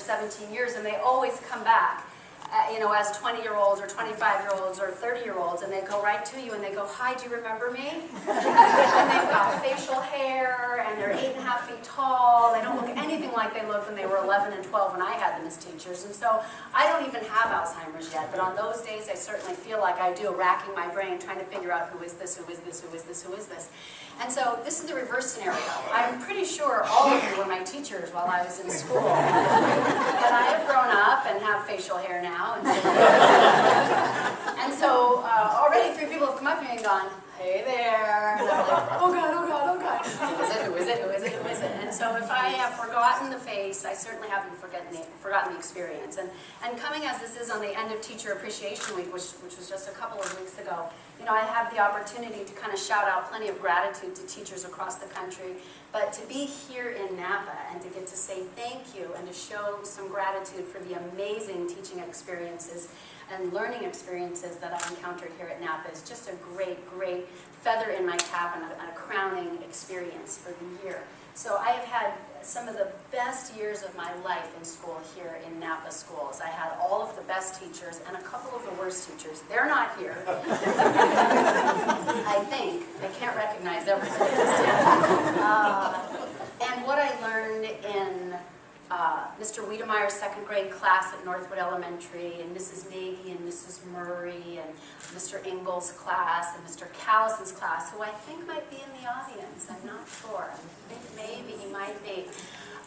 for 17 years, and they always come back. You know, as 20-year-olds or 25-year-olds or 30-year-olds, and they go right to you and they go, "Hi, do you remember me?" And they've got facial hair, and they're 8.5 feet tall. They don't look anything like they looked when they were 11 and 12 when I had them as teachers. And so I don't even have Alzheimer's yet, but on those days I certainly feel like I do, racking my brain, trying to figure out who is this, who is this, who is this, who is this. And so this is the reverse scenario. I'm pretty sure all of you were my teachers while I was in school. But I have grown up and have facial hair now. And so already 3 people have come up to me and gone, "Hey there." And I'm like, "Oh God, oh God, oh God. Who is it, who is it, who is it, who is it?" And so if I have forgotten the face, I certainly haven't forgotten the experience. And coming as this is on the end of Teacher Appreciation Week, which was just a couple of weeks ago, you know, I have the opportunity to kind of shout out plenty of gratitude to teachers across the country, but to be here in Napa and to get to say thank you and to show some gratitude for the amazing teaching experiences and learning experiences that I've encountered here at Napa is just a great, great feather in my cap and a crowning experience for the year. So I have had some of the best years of my life in school here in Napa schools. I had all of the best teachers and a couple of the worst teachers. They're not here. I think. I can't recognize everybody. And what I learned in Mr. Wiedemeyer's 2nd grade class at Northwood Elementary, and Mrs. Nagy and Mrs. Murray, and Mr. Ingalls' class, and Mr. Callison's class, who I think might be in the audience. I'm not sure. I think maybe he might be.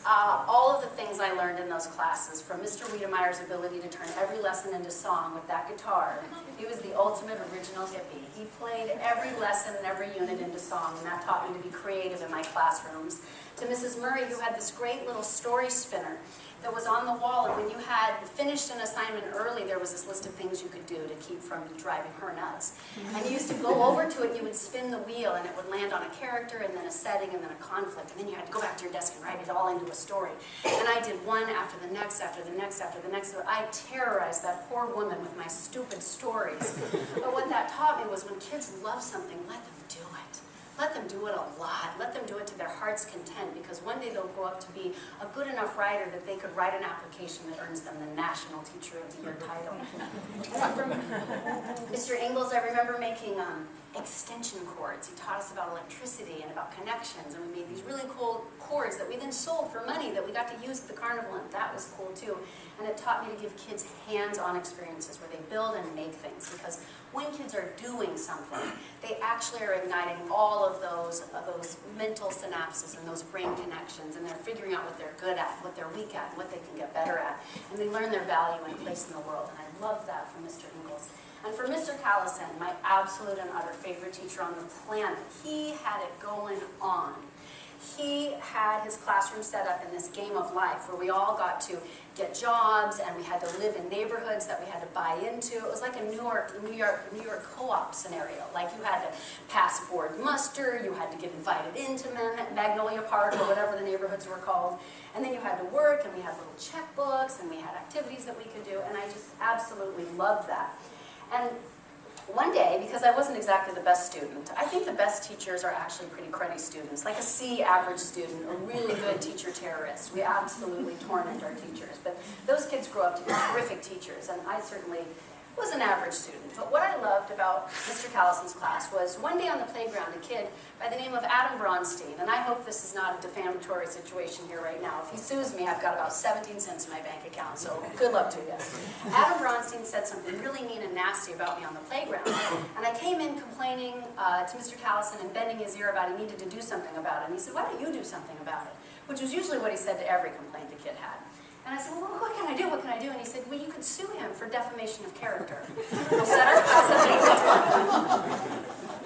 All of the things I learned in those classes, from Mr. Wiedemeyer's ability to turn every lesson into song with that guitar. He was the ultimate original hippie. He played every lesson and every unit into song, and that taught me to be creative in my classrooms. To Mrs. Murray, who had this great little story spinner that was on the wall, and when you had finished an assignment early, there was this list of things you could do to keep from driving her nuts. And you used to go over to it, and you would spin the wheel, and it would land on a character, and then a setting, and then a conflict, and then you had to go back to your desk and write it all into a story. And I did one after the next, after the next, after the next. I terrorized that poor woman with my stupid stories. But what that taught me was when kids love something, let them do it. Let them do it a lot. Let them do it to their heart's content, because one day they'll grow up to be a good enough writer that they could write an application that earns them the National Teacher of the Year title. And from Mr. Ingalls, I remember making extension cords. He taught us about electricity and about connections, and we made these really cool cords that we then sold for money that we got to use at the carnival, and that was cool too. And it taught me to give kids hands-on experiences where they build and make things, because when kids are doing something, they actually are igniting all of those mental synapses and those brain connections, and they're figuring out what they're good at, what they're weak at, what they can get better at, and they learn their value and place in the world. And I love that from Mr. Ingalls. And for Mr. Callison, my absolute and utter favorite teacher on the planet, he had it going on. He had his classroom set up in this game of life where we all got to get jobs, and we had to live in neighborhoods that we had to buy into. It was like a New York co-op scenario. Like you had to pass board muster, you had to get invited into Magnolia Park or whatever the neighborhoods were called, and then you had to work, and we had little checkbooks, and we had activities that we could do, and I just absolutely loved that. And one day, because I wasn't exactly the best student, I think the best teachers are actually pretty cruddy students, like a C average student, a really good teacher terrorist. We absolutely torment our teachers, but those kids grow up to be terrific teachers, and I certainly was an average student. But what I loved about Mr. Callison's class was one day on the playground, a kid by the name of Adam Bronstein, and I hope this is not a defamatory situation here right now. If he sues me, I've got about 17 cents in my bank account, so good luck to you. Adam Bronstein said something really mean and nasty about me on the playground, and I came in complaining to Mr. Callison and bending his ear about he needed to do something about it, and he said, "Why don't you do something about it?" Which was usually what he said to every complaint the kid had. And I said, "Well, what can I do? What can I do?" And he said, "Well, you could sue him for defamation of character. We'll set our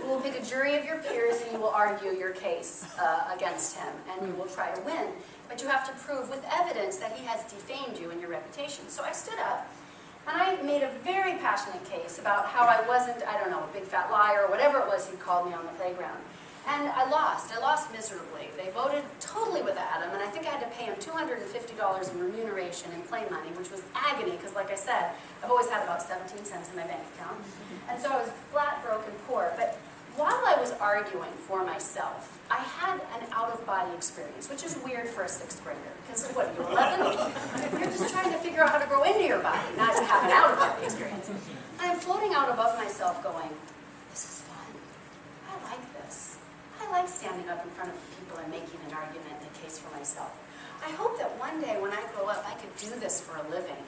We will pick a jury of your peers, and you will argue your case against him, and you will try to win. But you have to prove with evidence that he has defamed you and your reputation." So I stood up, and I made a very passionate case about how I wasn't, I don't know, a big fat liar or whatever it was he called me on the playground. And I lost miserably. They voted totally with Adam, and I think I had to pay him $250 in remuneration in play money, which was agony, because like I said, I've always had about 17 cents in my bank account. And so I was flat, broke, and poor. But while I was arguing for myself, I had an out-of-body experience, which is weird for a 6th grader, because what, you're 11? You're just myself going, this is fun. I like this. I like standing up in front of people and making an argument and a case for myself. I hope that one day when I grow up, I could do this for a living.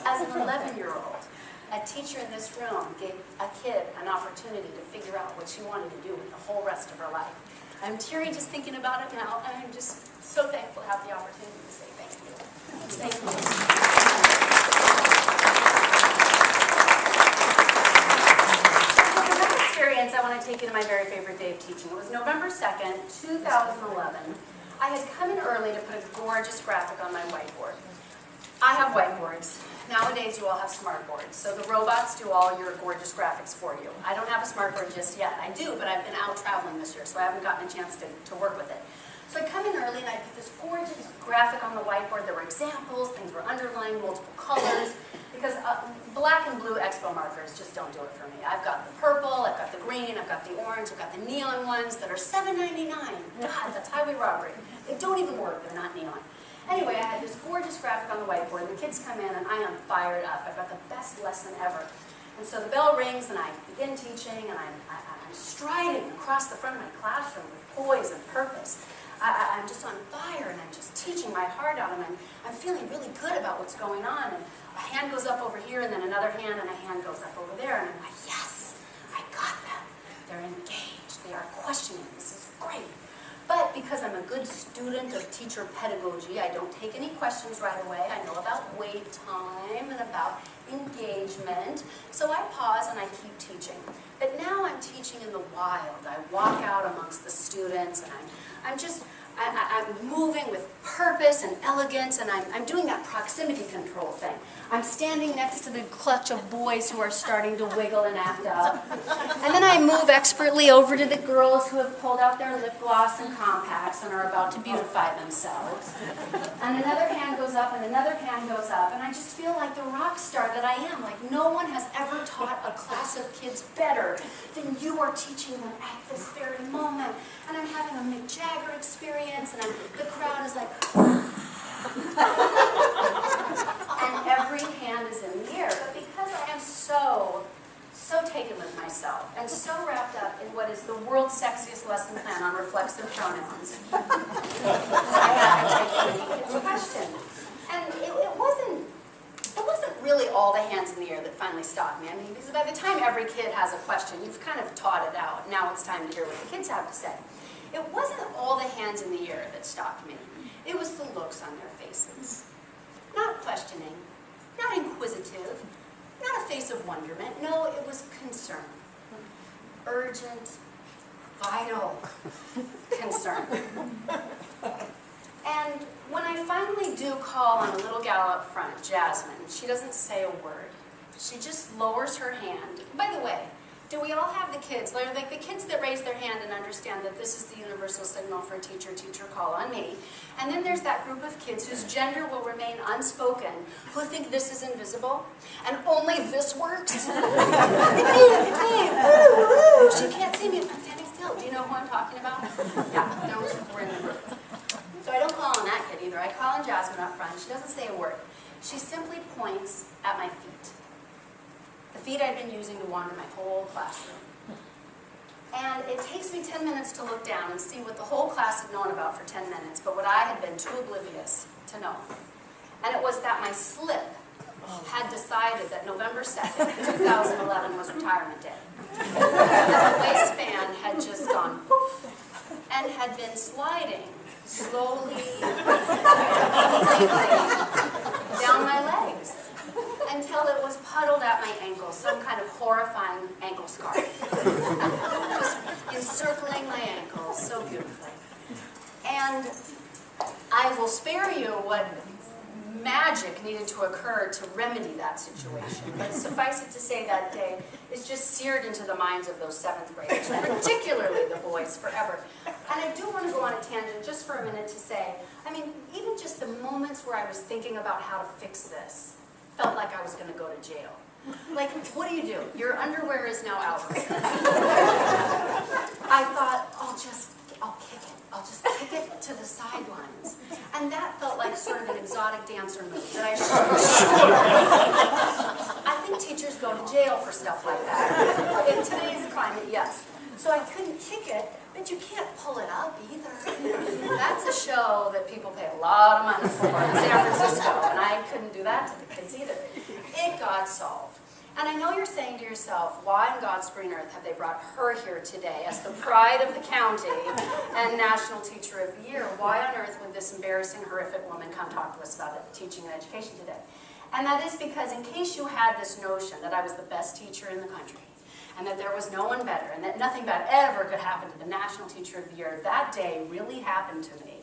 As an 11-year-old, a teacher in this room gave a kid an opportunity to figure out what she wanted to do with the whole rest of her life. I'm teary just thinking about it now, and I'm just so thankful to have the opportunity to say thank you. Thank you. I want to take you to my very favorite day of teaching. It was November 2nd, 2011. I had come in early to put a gorgeous graphic on my whiteboard. I have whiteboards. Nowadays, you all have smartboards, so the robots do all your gorgeous graphics for you. I don't have a smartboard just yet. I do, but I've been out traveling this year, so I haven't gotten a chance to work with it. So I come in early and I put this gorgeous graphic on the whiteboard. There were examples, things were underlined, multiple colors, because black and blue Expo markers just don't do it for me. I've got the purple, I've got the green, I've got the orange, I've got the neon ones that are $7.99. God, that's highway robbery. They don't even work, they're not neon. Anyway, I had this gorgeous graphic on the whiteboard, and the kids come in and I am fired up. I've got the best lesson ever. And so the bell rings and I begin teaching, and I'm striding across the front of my classroom with poise and purpose. I'm just on fire, and I'm just teaching my heart out, and I'm feeling really good about what's going on. And a hand goes up over here, and then another hand, and a hand goes up over there, and I'm like, yes, I got them. They're engaged. They are questioning. This is great. But because I'm a good student of teacher pedagogy, I don't take any questions right away. I know about wait time and about engagement. So I pause and I keep teaching. But now I'm teaching in the wild. I walk out amongst the students, and I'm moving with purpose and elegance, and I'm doing that proximity control thing. I'm standing next to the clutch of boys who are starting to wiggle and act up. And then I move expertly over to the girls who have pulled out their lip gloss and compacts and are about to beautify themselves. And another hand goes up and another hand goes up, and I just feel like the rock star that I am. Like no one has ever taught a class of kids better than you are teaching them at this very moment. And I'm having a Mick Jagger experience, and the crowd is like, and every hand is in the air. But because I am so taken with myself and so wrapped up in what is the world's sexiest lesson plan on reflexive pronouns, I have to take the question. And it wasn't really all the hands in the air that finally stopped me. I mean, because by the time every kid has a question, you've kind of taught it out. Now it's time to hear what the kids have to say. It wasn't all the hands in the air that stopped me. It was the looks on their faces. Not questioning, not inquisitive, not a face of wonderment. No, it was concern. Urgent, vital concern. And when I finally do call on a little gal up front, Jasmine, she doesn't say a word. She just lowers her hand. By the way, do we all have the kids? They're like the kids that raise their hand and understand that this is the universal signal for teacher, call on me. And then there's that group of kids whose gender will remain unspoken, who think this is invisible, and only this works. Look at me, she can't see me if I'm standing still. Do you know who I'm talking about? Yeah, those were in the group. So I don't call on that kid either. I call on Jasmine up front. She doesn't say a word. She simply points at my feet. The feet I've been using to wander my whole classroom. And it takes me 10 minutes to look down and see what the whole class had known about for 10 minutes, but what I had been too oblivious to know. And it was that my slip had decided that November 2nd, 2011 was retirement day. The waistband had just gone poof and had been sliding slowly down my legs until it was puddled at my ankles, some kind of horrifying ankle scarf. Just encircling my ankles so beautifully. And I will spare you what magic needed to occur to remedy that situation. But suffice it to say that day is just seared into the minds of those 7th graders, particularly the boys, forever. And I do want to go on a tangent just for a minute to say, I mean, even just the moments where I was thinking about how to fix this felt like I was going to go to jail. Like, what do? Your underwear is now out. I thought, I'll kick it. I'll just kick it to the sidelines. And that felt like like sort of an exotic dancer move that I I think teachers go to jail for stuff like that. In today's climate, yes. So I couldn't kick it, but you can't pull it up either. That's a show that people pay a lot of money for in San Francisco, and I couldn't do that to the kids either. It got solved. And I know you're saying to yourself, why in God's green earth have they brought her here today as the pride of the county and National Teacher of the Year? Why on earth would this embarrassing, horrific woman come talk to us about teaching and education today? And that is because in case you had this notion that I was the best teacher in the country, and that there was no one better, and that nothing bad ever could happen to the National Teacher of the Year, that day really happened to me.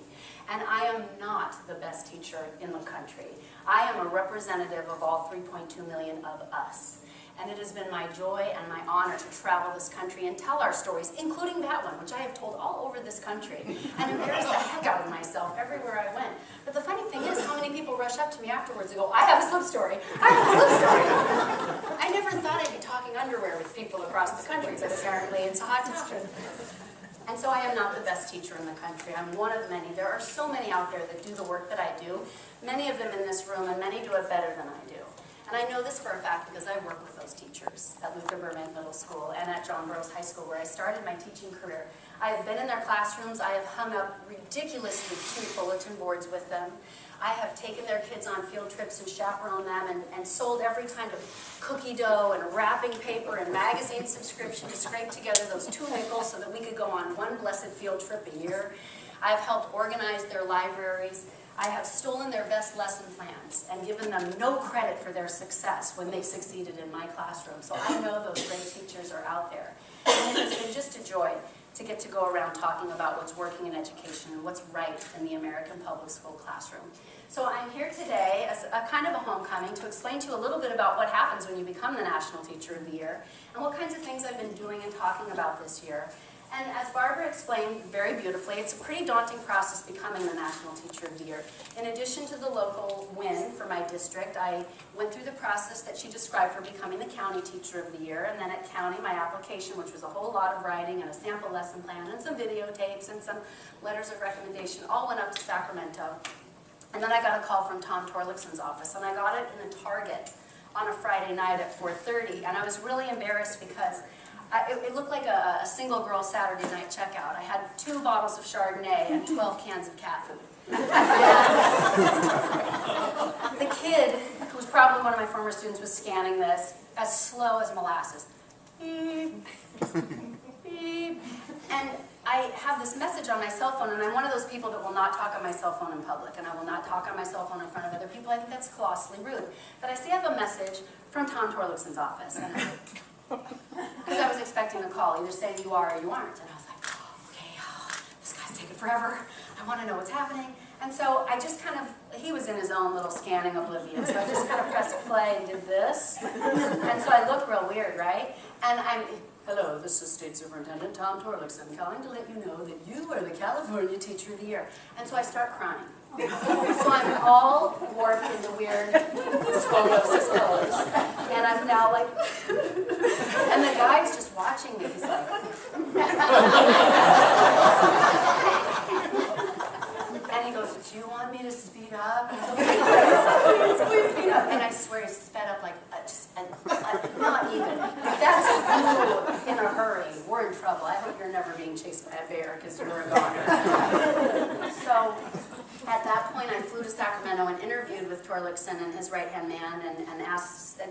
And I am not the best teacher in the country. I am a representative of all 3.2 million of us. And it has been my joy and my honor to travel this country and tell our stories, including that one, which I have told all over this country, and embarrassed the heck out of myself everywhere I went. But the funny thing is how many people rush up to me afterwards and go, I have a slip story, I have a slip story. I never thought I'd be talking underwear with people across the country, but apparently it's a hot topic. And so I am not the best teacher in the country. I'm one of many. There are so many out there that do the work that I do, many of them in this room, and many do it better than I do. And I know this for a fact because I work with those teachers at Luther Burbank Middle School and at John Burroughs High School, where I started my teaching career. I have been in their classrooms. I have hung up ridiculously cute bulletin boards with them. I have taken their kids on field trips and chaperoned them and sold every kind of cookie dough and wrapping paper and magazine subscription to scrape together those 2 nickels so that we could go on one blessed field trip a year. I have helped organize their libraries. I have stolen their best lesson plans and given them no credit for their success when they succeeded in my classroom. So I know those great teachers are out there. And it has been just a joy to get to go around talking about what's working in education and what's right in the American public school classroom. So I'm here today as a kind of a homecoming to explain to you a little bit about what happens when you become the National Teacher of the Year and what kinds of things I've been doing and talking about this year. And as Barbara explained very beautifully, it's a pretty daunting process becoming the National Teacher of the Year. In addition to the local win for my district, I went through the process that she described for becoming the County Teacher of the Year, and then at County, my application, which was a whole lot of writing and a sample lesson plan and some videotapes and some letters of recommendation, all went up to Sacramento. And then I got a call from Tom Torlickson's office, and I got it in a Target on a Friday night at 4:30, and I was really embarrassed because it looked like a single girl Saturday night checkout. I had 2 bottles of Chardonnay and 12 cans of cat food. The kid, who was probably one of my former students, was scanning this as slow as molasses. Beep, beep. And I have this message on my cell phone, and I'm one of those people that will not talk on my cell phone in public, and I will not talk on my cell phone in front of other people. I think that's colossally rude. But I see I have a message from Tom Torlickson's office, and because I was expecting a call, either saying you are or you aren't. And I was like, oh, okay, this guy's taking forever. I want to know what's happening. And so I just kind of, he was in his own little scanning oblivion, so I just kind of pressed play and did this. And so I look real weird, right? And I'm, hello, this is State Superintendent Tom Torlickson calling to let you know that you are the California Teacher of the Year. And so I start crying. So I'm all warped into weird scoliosis pose. And I'm now like, and the guy's just watching me. He's like, and he goes, do you want me to speed up? And I go, please speed up. And I swear he sped up like, not even. That's in a hurry. We're in trouble. I hope you're never being chased by a bear because you're a goner. So at that point, I flew to Sacramento and interviewed with Torlickson and his right-hand man and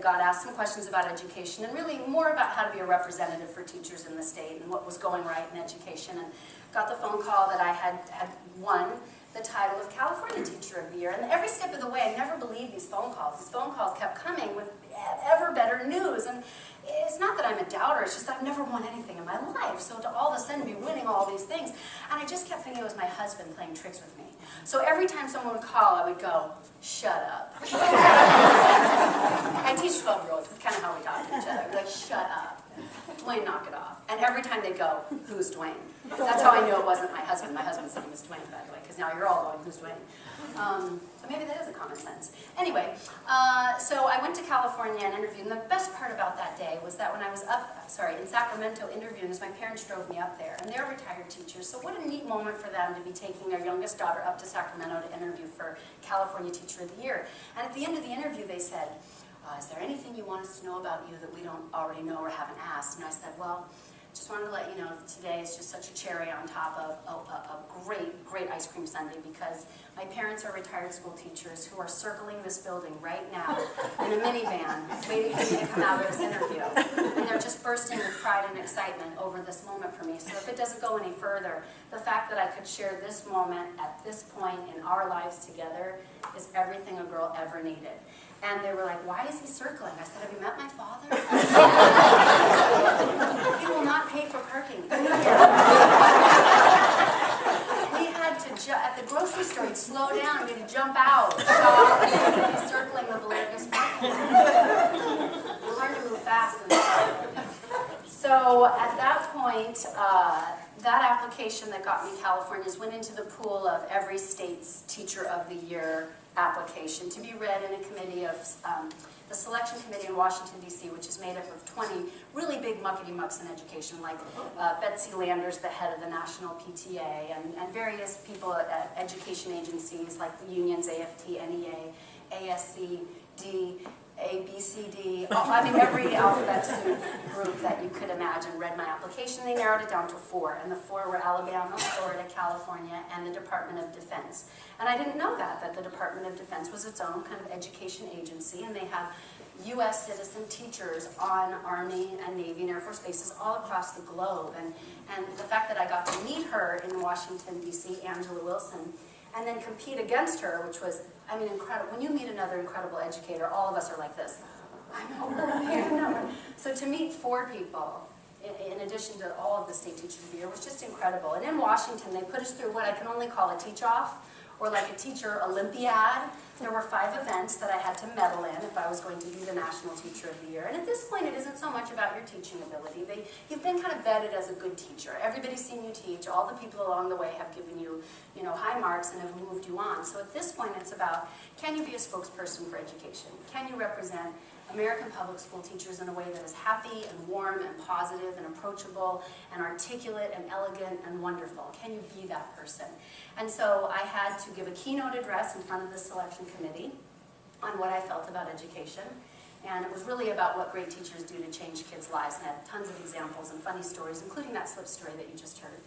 got asked some questions about education and really more about how to be a representative for teachers in the state and what was going right in education. And got the phone call that I had won the title of California Teacher of the Year. And every step of the way, I never believed these phone calls. These phone calls kept coming with ever better news. And it's not that I'm a doubter, it's just that I've never won anything in my life. So to all of a sudden be winning all these things. And I just kept thinking it was my husband playing tricks with me. So every time someone would call, I would go, shut up. I teach 12-year-olds, it's kind of how we talk to each other. We're like, shut up. Dwayne, knock it off. And every time they'd go, who's Dwayne? That's how I knew it wasn't my husband. My husband's name is Dwayne, by the way, because now you're all going, who's Dwayne? So maybe that is a common sense. Anyway, so I went to California and interviewed, and the best part about that day was that when I was in Sacramento interviewing, my parents drove me up there, and they're retired teachers, so what a neat moment for them to be taking their youngest daughter up to Sacramento to interview for California Teacher of the Year. And at the end of the interview, they said, is there anything you want us to know about you that we don't already know or haven't asked? And I said, well, just wanted to let you know that today is just such a cherry on top of a great, great ice cream sundae, because my parents are retired school teachers who are circling this building right now in a minivan waiting for me to come out of this interview. And they're just bursting with pride and excitement over this moment for me. So if it doesn't go any further, the fact that I could share this moment at this point in our lives together is everything a girl ever needed. And they were like, why is he circling? I said, have you met my father? He will not pay for parking. We had to, at the grocery store, he'd slow down and we'd jump out. He's circling the hilarious parking. You learn to move fast. So at that point, that application that got me California's went into the pool of every state's Teacher of the Year application to be read in a committee of the selection committee in Washington, D.C., which is made up of 20 really big muckety-mucks in education, like Betsy Landers, the head of the National PTA, and various people at education agencies like the unions, AFT, NEA, ASC, D, A, B, C, D, I mean every alphabet soup group that you could imagine read my application. They narrowed it down to 4, and the 4 were Alabama, Florida, California, and the Department of Defense. And I didn't know that the Department of Defense was its own kind of education agency, and they have U.S. citizen teachers on Army and Navy and Air Force bases all across the globe. And the fact that I got to meet her in Washington, D.C., Angela Wilson, and then compete against her, which was, I mean, incredible. When you meet another incredible educator, all of us are like this. I know. So to meet 4 people, in addition to all of the state teachers of the year, was just incredible. And in Washington, they put us through what I can only call a teach-off, or like a teacher Olympiad. There were 5 events that I had to medal in if I was going to be the National Teacher of the Year. And at this point, it isn't so much about your teaching ability. You've been kind of vetted as a good teacher. Everybody's seen you teach. All the people along the way have given you, high marks and have moved you on. So at this point, it's about, can you be a spokesperson for education? Can you represent American public school teachers in a way that is happy and warm and positive and approachable and articulate and elegant and wonderful? Can you be that person? And so I had to give a keynote address in front of the selection committee on what I felt about education. And it was really about what great teachers do to change kids' lives, and I had tons of examples and funny stories, including that slip story that you just heard.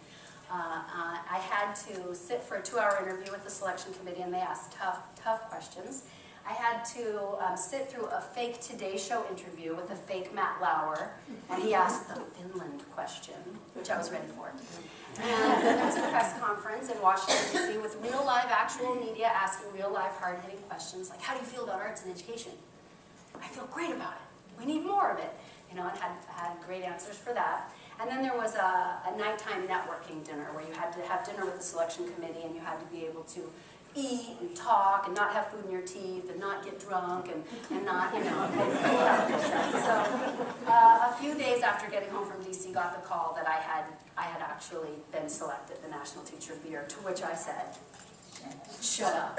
I had to sit for a 2-hour interview with the selection committee, and they asked tough questions. I had to sit through a fake Today Show interview with a fake Matt Lauer, and he asked the Finland question, which I was ready for. And then there was a press conference in Washington, D.C. with real live actual media asking real live hard-hitting questions like, how do you feel about arts and education? I feel great about it. We need more of it. And had great answers for that. And then there was a nighttime networking dinner where you had to have dinner with the selection committee, and you had to be able to eat and talk and not have food in your teeth and not get drunk and not, So a few days after getting home from D.C., got the call that I had actually been selected the National Teacher of the Year, to which I said, shut up.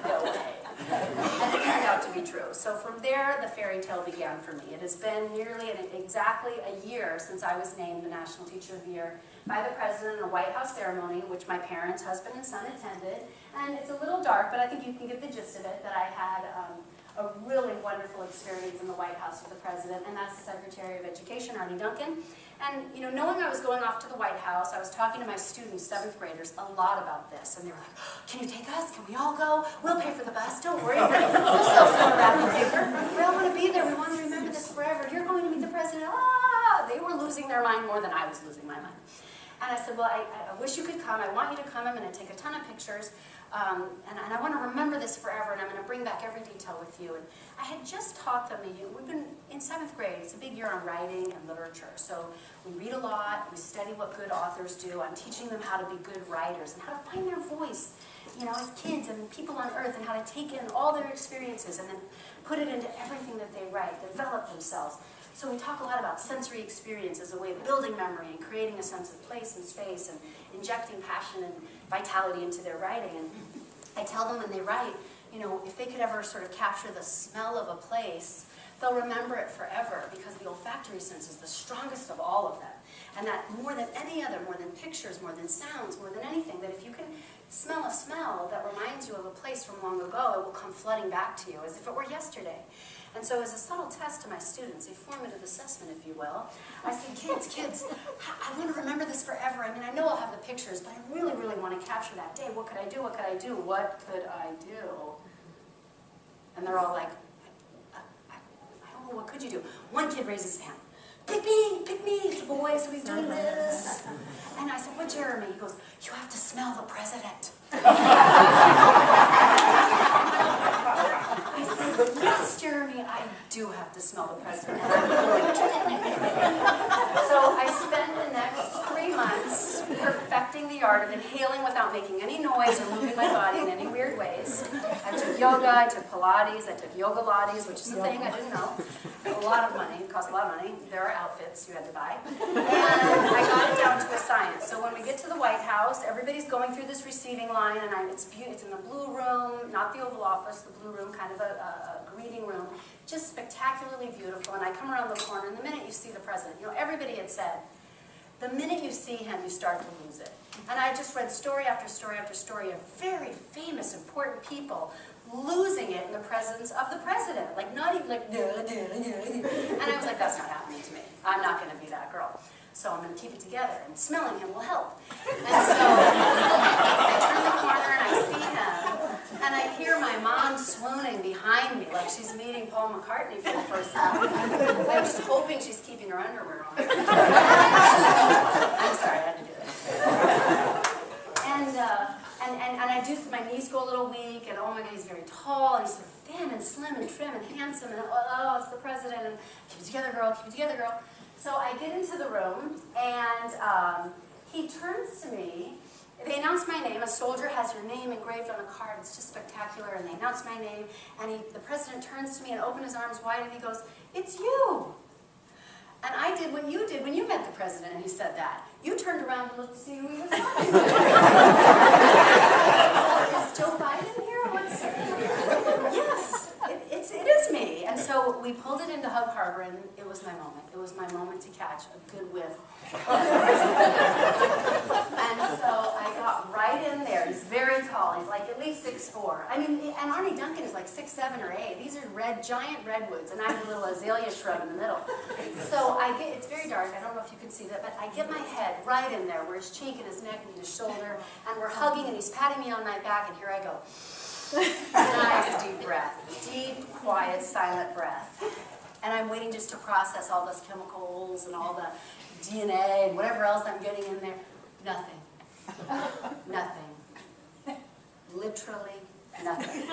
No way. And it turned out to be true. So from there, the fairy tale began for me. It has been nearly exactly a year since I was named the National Teacher of the Year by the President in a White House ceremony, which my parents, husband and son, attended. And it's a little dark, but I think you can get the gist of it, that I had a really wonderful experience in the White House with the President, and that's the Secretary of Education, Arne Duncan. And knowing I was going off to the White House, I was talking to my students, 7th graders, a lot about this. And they were like, can you take us? Can we all go? We'll pay for the bus. Don't worry. We'll sell some wrapping paper. We all want to be there. We want to remember this forever. You're going to meet the President. Ah! They were losing their mind more than I was losing my mind. And I said, well, I wish you could come. I want you to come. I'm going to take a ton of pictures. And I want to remember this forever, and I'm going to bring back every detail with you. And I had just taught them, we've been in 7th grade, it's a big year on writing and literature. So we read a lot, we study what good authors do. I'm teaching them how to be good writers and how to find their voice, as kids and people on earth, and how to take in all their experiences and then put it into everything that they write, develop themselves. So we talk a lot about sensory experience as a way of building memory and creating a sense of place and space and injecting passion and vitality into their writing. And I tell them when they write, you know, if they could ever sort of capture the smell of a place, they'll remember it forever, because the olfactory sense is the strongest of all of them. And that more than any other, more than pictures, more than sounds, more than anything, that if you can smell a smell that reminds you of a place from long ago, it will come flooding back to you as if it were yesterday. And so as a subtle test to my students, a formative assessment, if you will, I say, kids, I want to remember this forever. I mean, I know I'll have the pictures, but I really, really want to capture that day. What could I do? What could I do? What could I do? And they're all like, I don't know, what could you do? One kid raises his hand. Pick me, it's a boy, so he's doing this. And I said, what, Jeremy? He goes, you have to smell the president. I said, yes, Jeremy, I do have to smell the president. And I'm going to. So I spent the next 3 months perfecting the art of inhaling without making any noise or moving my body in any weird ways. I took yoga, I took Pilates, I took yoga Lattes, which is a thing I didn't know. A lot of money, it cost a lot of money. There are outfits you had to buy. And I got it down to a science. So when we get to the White House, everybody's going through this receiving line, and it's in the blue room, not the Oval Office, the blue room, kind of a greeting room, just spectacularly beautiful. And I come around the corner, and the minute you see the president, you know, everybody had said, the minute you see him, you start to lose it. And I just read story after story after story of very famous, important people losing it in the presence of the president. Like, not even like, duh. And I was like, that's not happening to me. I'm not going to be that girl. So I'm going to keep it together, and smelling him will help. And so I turn the corner, and I see him, and I hear my mom swooning behind me, like she's meeting Paul McCartney for the first time. I'm just hoping she's keeping her underwear on. I'm sorry, I had to do that. And I do, my knees go a little weak, and oh my God, he's very tall, and he's so thin and slim and trim and handsome, and oh, it's the president, and keep it together, girl, keep it together, girl. So I get into the room, and he turns to me. They announce my name. A soldier has your name engraved on a card. It's just spectacular, and they announce my name, and the president turns to me and opens his arms wide, and he goes, it's you. And I did what you did when you met the president, and he said that. You turned around and looked to see who he was talking to. Is Joe Biden here? Yes, it is me. And so we pulled it into Hug Harbor, and it was my moment. It was my moment to catch a good whiff. And so I got right in there. He's very tall. He's like at least 6'4". I mean, and Arnie Duncan is like 6'7" or 8". These are giant redwoods, and I have a little azalea shrub in the middle. So it's very dark. I don't know if you can see that, but I get my head right in there, where his cheek and his neck and his shoulder, and we're hugging, and he's patting me on my back, and here I go. Nice deep breath. Deep, quiet, silent breath. And I'm waiting just to process all those chemicals and all the DNA and whatever else I'm getting in there. Nothing. Nothing. Literally nothing.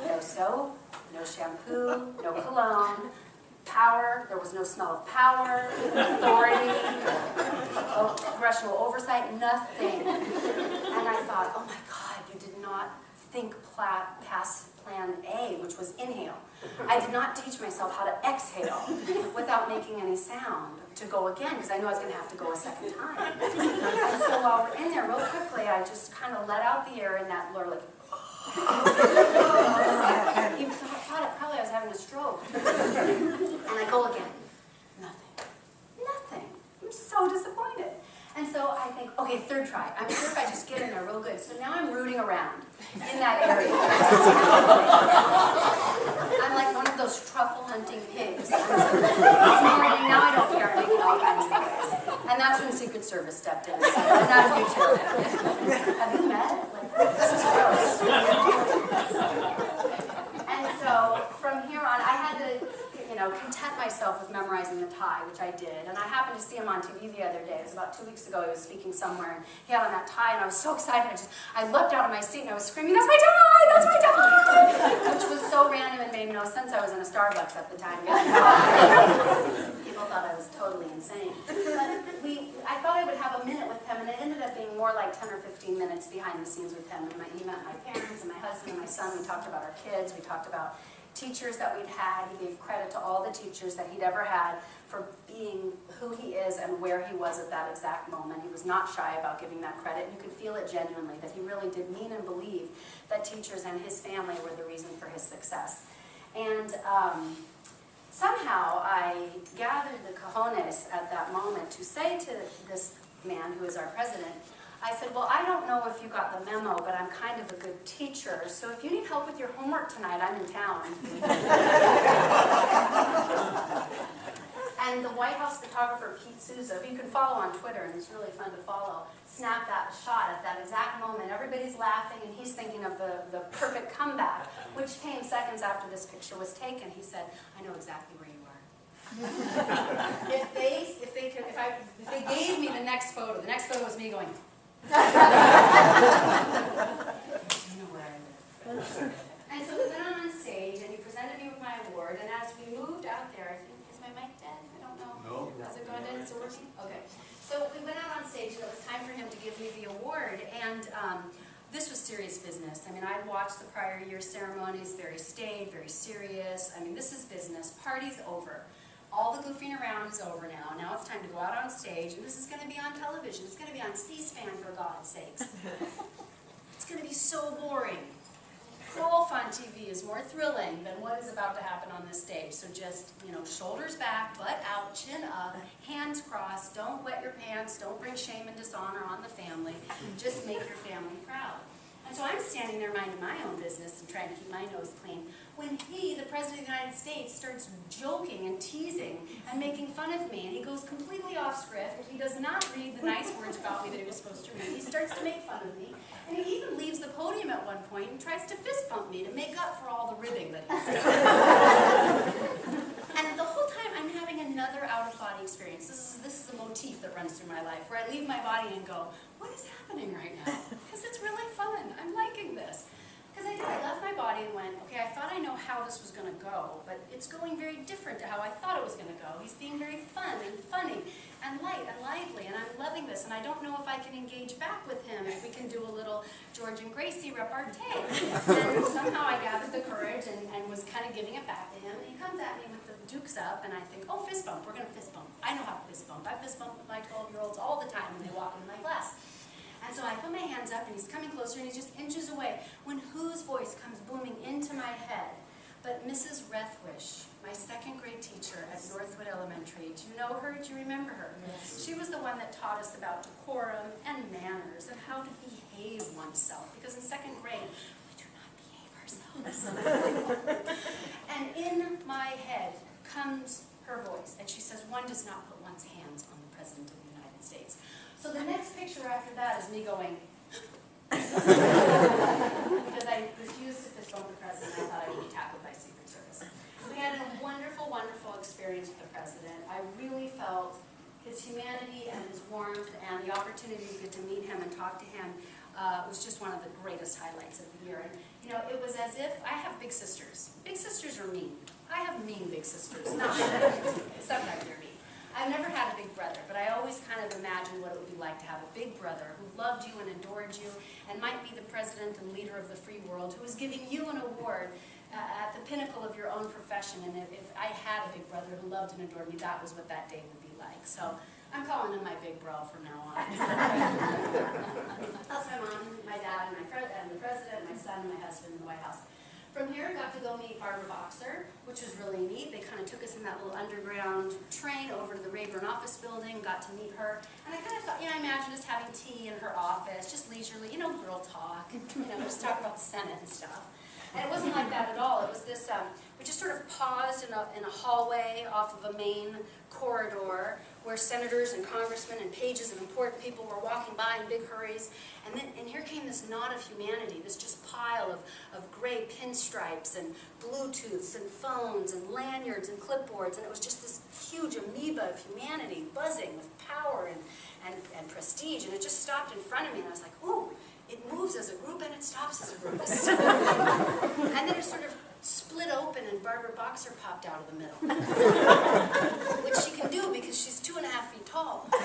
No soap, no shampoo, no cologne, power. There was no smell of power, authority, congressional oversight, nothing. And I thought, oh my God, you did not think past plan A, which was inhale. I did not teach myself how to exhale without making any sound to go again, because I knew I was going to have to go a second time. And so while we're in there, real quickly, I just kind of let out the air in that blur, like, he thought probably I was having a stroke. And I go again. Nothing. Nothing. I'm so disappointed. And so I think, okay, third try. I'm sure if I just get in there real good. So now I'm rooting around in that area. I'm like one of those truffle hunting pigs. I'm now I don't care. I'm making all kinds of noise. And that's when Secret Service stepped in and said, I'm not a future. Have you met? Like, this is gross. And so from here on, I had to, content myself with memorizing the tie, which I did. And I happened to see him on TV the other day. It was about 2 weeks ago. He was speaking somewhere, and he had on that tie, and I was so excited. I leapt out of my seat, and I was screaming, that's my tie! That's my tie! Which was so random and made no sense. I was in a Starbucks at the time. People thought I was totally insane. But I thought I would have a minute with him, and it ended up being more like 10 or 15 minutes behind the scenes with him. And he met my parents and my husband and my son. We talked about our kids. We talked about teachers that we'd had. He gave credit to all the teachers that he'd ever had for being who he is and where he was at that exact moment. He was not shy about giving that credit. You could feel it genuinely, that he really did mean and believe that teachers and his family were the reason for his success. And somehow I gathered the cojones at that moment to say to this man who is our president, I said, well, I don't know if you got the memo, but I'm kind of a good teacher, so if you need help with your homework tonight, I'm in town. And the White House photographer, Pete Souza, who you can follow on Twitter, and it's really fun to follow, snapped that shot at that exact moment. Everybody's laughing, and he's thinking of the perfect comeback, which came seconds after this picture was taken. He said, I know exactly where you are. If they gave me the next photo was me going, you know where I live. And so we went on stage, and he presented me with my award, and as we moved out there, I think, is my mic dead? I don't know. No. Has it gone dead? Is it working? Okay. So we went out on stage, and it was time for him to give me the award, and this was serious business. I mean, I'd watched the prior year's ceremonies, very staid, very serious. I mean, this is business. Party's over. All the goofing around is over now. Now it's time to go out on stage, and this is going to be on television. It's going to be on C-SPAN, for God's sakes. It's going to be so boring. Golf on TV is more thrilling than what is about to happen on this stage. So just, you know, shoulders back, butt out, chin up, hands crossed. Don't wet your pants. Don't bring shame and dishonor on the family. Just make your family proud. And so I'm standing there minding my own business and trying to keep my nose clean, when he, the President of the United States, starts joking and teasing and making fun of me, and he goes completely off script. He does not read the nice words about me that he was supposed to read. He starts to make fun of me, and he even leaves the podium at one point and tries to fist bump me to make up for all the ribbing that he's done. And the whole time I'm having another out-of-body experience. This is a motif that runs through my life, where I leave my body and go, what is happening right now? Because it's really fun. I'm liking this. Because I left my body and went, okay, I thought I know how this was going to go, but it's going very different to how I thought it was going to go. He's being very fun and funny and light and lively, and I'm loving this, and I don't know if I can engage back with him, if we can do a little George and Gracie repartee. And somehow I gathered the courage and was kind of giving it back to him, and he comes at me with the dukes up, and I think, oh, fist bump, we're going to fist bump. I know how to fist bump. I fist bump with my 12-year-olds all the time when they walk into my class. And so I put my hands up, and he's coming closer, and he's just inches away, when whose voice comes booming into my head but Mrs. Rethwish, my second-grade teacher at Northwood Elementary. Do you know her? Do you remember her? Yes. She was the one that taught us about decorum and manners and how to behave oneself, because in second grade, we do not behave ourselves. And in my head comes her voice, and she says, one does not put one's hands on the President of the United States. So the next picture after that is me going, because I refused to fist bump the President. I thought I would be tackled by Secret Service. We had a wonderful, wonderful experience with the President. I really felt his humanity and his warmth, and the opportunity to get to meet him and talk to him was just one of the greatest highlights of the year. And you know, it was as if I have big sisters. Big sisters are mean. I have mean big sisters. Not sometimes they're mean. I've never had a big brother, but I always kind of imagined what it would be like to have a big brother who loved you and adored you and might be the president and leader of the free world, who was giving you an award at the pinnacle of your own profession. And if I had a big brother who loved and adored me, that was what that day would be like. So I'm calling him my big bro from now on. That's my mom, my dad, and the president, my son, and my husband in the White House. From here, I got to go meet Barbara Boxer, which was really neat. They kind of took us in that little underground train over to the Rayburn office building, got to meet her. And I kind of thought, I imagined us having tea in her office, just leisurely, girl talk, just talk about the Senate and stuff. And it wasn't like that at all. It was this, we just sort of paused in a hallway off of a main corridor where senators and congressmen and pages of important people were walking by in big hurries. And here came this knot of humanity, this just pile of gray pinstripes and Bluetooths and phones and lanyards and clipboards. And it was just this huge amoeba of humanity buzzing with power and prestige. And it just stopped in front of me, and I was like, ooh, it moves as a group and it stops as a group. And then it sort of split open, and Barbara Boxer popped out of the middle. Which she can do because she's 2.5 feet tall. She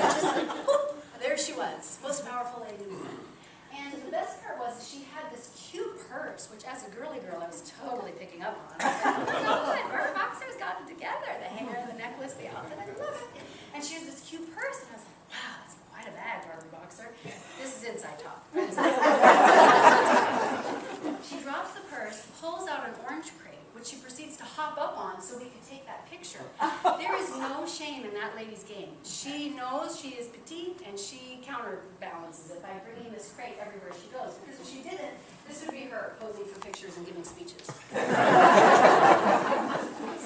just, whoop, there she was, most powerful lady in the room. And the best part was she had this cute purse, which as a girly girl I was totally picking up on. I was like, oh no, what? Barbara Boxer's got it together. The hair, the necklace, the outfit, I love it. And she has this cute purse, and I was like, wow, that's quite a bag, Barbara Boxer. This is inside talk. She drops the purse, pulls out an orange crate, which she proceeds to hop up on so we could take that picture. There is no shame in that lady's game. She knows she is petite, and she counterbalances it by bringing this crate everywhere she goes. Because if she didn't, this would be her posing for pictures and giving speeches.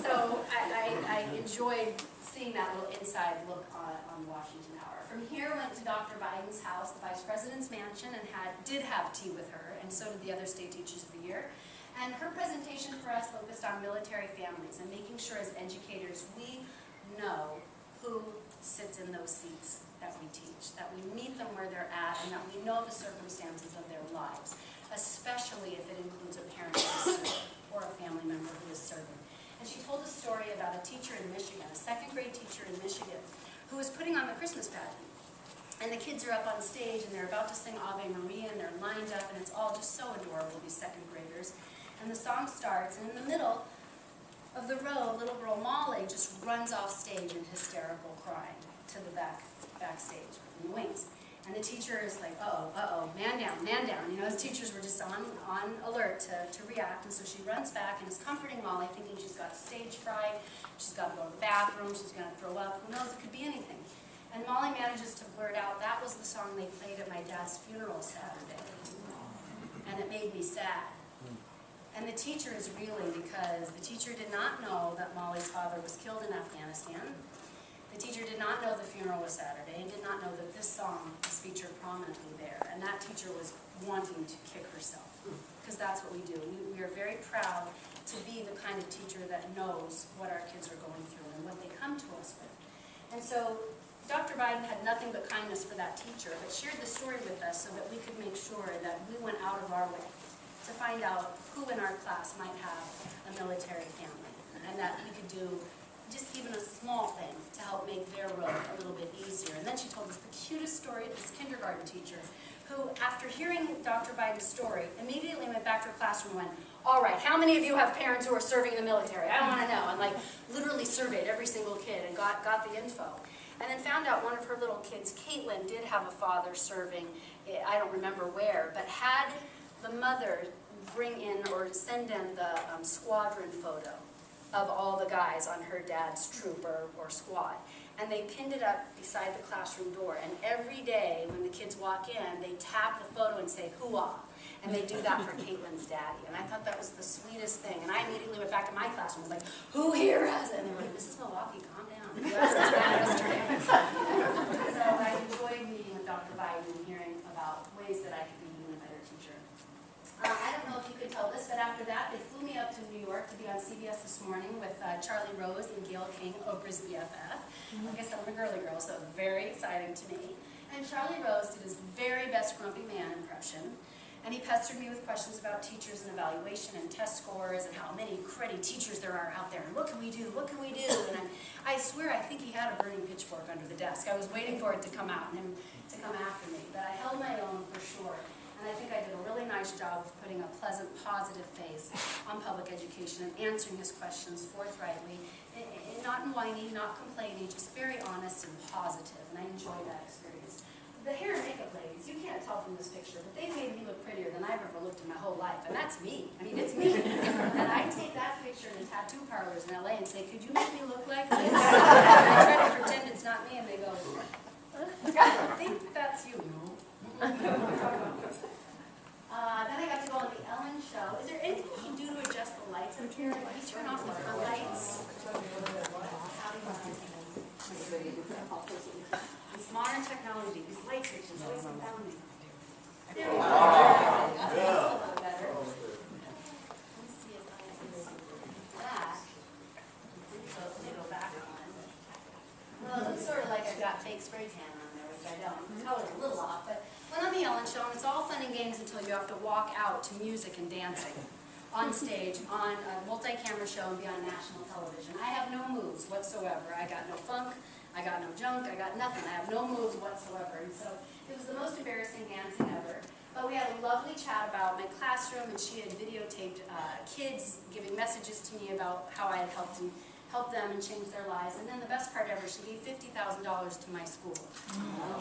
So I enjoyed seeing that little inside look on Washington Hour. From here, went to Dr. Biden's house, the Vice President's mansion, and did have tea with her, and so did the other state teachers of the year. And her presentation for us focused on military families and making sure as educators we know who sits in those seats that we teach, that we meet them where they're at, and that we know the circumstances of their lives, especially if it includes a parent who is serving or a family member who is serving. And she told a story about a teacher in Michigan, a second grade teacher in Michigan, who was putting on the Christmas pageant. And the kids are up on stage and they're about to sing Ave Maria and they're lined up and it's all just so adorable, these second graders. And the song starts, and in the middle of the row, little girl Molly just runs off stage in hysterical crying to the backstage in the wings. And the teacher is like, uh-oh, man down, man down. You know, his teachers were just on alert to react. And so she runs back and is comforting Molly, thinking she's got stage fright, she's got to go to the bathroom, she's going to throw up. Who knows, it could be anything. And Molly manages to blurt out, that was the song they played at my dad's funeral Saturday. And it made me sad. And the teacher is reeling because the teacher did not know that Molly's father was killed in Afghanistan. The teacher did not know the funeral was Saturday and did not know that this song was featured prominently there. And that teacher was wanting to kick herself, because that's what we do. We are very proud to be the kind of teacher that knows what our kids are going through and what they come to us with. And so Dr. Biden had nothing but kindness for that teacher, but shared the story with us so that we could make sure that we went out of our way to find out who in our class might have a military family, and that we could do just even a small thing to help make their road a little bit easier. And then she told us the cutest story of this kindergarten teacher who, after hearing Dr. Biden's story, immediately went back to her classroom and went, all right, how many of you have parents who are serving in the military? I want to know. And like literally surveyed every single kid and got the info. And then found out one of her little kids, Caitlin, did have a father serving, I don't remember where, but had the mother bring in or send in the squadron photo of all the guys on her dad's troop or squad. And they pinned it up beside the classroom door. And every day when the kids walk in, they tap the photo and say, hoo-ah. And they do that for Caitlin's daddy. And I thought that was the sweetest thing. And I immediately went back to my classroom and was like, who here has it? And they were like, Mrs. Mieliwocki, calm down. You asked us that yesterday. So I enjoyed meeting with Dr. Biden and hearing about ways that I could be even a better teacher. I don't know if you could tell this, but after that, they flew me up to New York to be on CBS This Morning with Charlie Rose and Gayle King, Oprah's BFF. Like I said, I'm a girly girl, so very exciting to me. And Charlie Rose did his very best grumpy man impression. And he pestered me with questions about teachers and evaluation and test scores and how many cruddy teachers there are out there. And what can we do? What can we do? And I swear, I think he had a burning pitchfork under the desk. I was waiting for it to come out and him to come after me. But I held my own for sure. And I think I did a really nice job of putting a pleasant, positive face on public education and answering his questions forthrightly, not whiny, not complaining, just very honest and positive. And I enjoyed that experience. The hair and makeup ladies, you can't tell from this picture, but they made me look prettier than I've ever looked in my whole life. And that's me. I mean, it's me. And I take that picture in the tattoo parlors in LA and say, could you make me look like this? And I try to pretend it's not me, and they go, I think that's you. Then I got to go on the Ellen show. Is there anything you can do to adjust the lights up here? Can you turn off the lights? It's modern technology. These light fixtures always confound me. There we go. That's a little better. Let me see if I can see that. So let me go back on. Well, it looks sort of like I've got fake spray tan on there, which I don't. The color's a little off, but went on the Ellen show, and it's all fun and games until you have to walk out to music and dancing on stage, on a multi-camera show and be on national television. I have no moves whatsoever. I got no funk, I got no junk, I got nothing. I have no moves whatsoever. And so it was the most embarrassing dancing ever. But we had a lovely chat about my classroom, and she had videotaped kids giving messages to me about how I had helped them and changed their lives. And then the best part ever, she gave $50,000 to my school.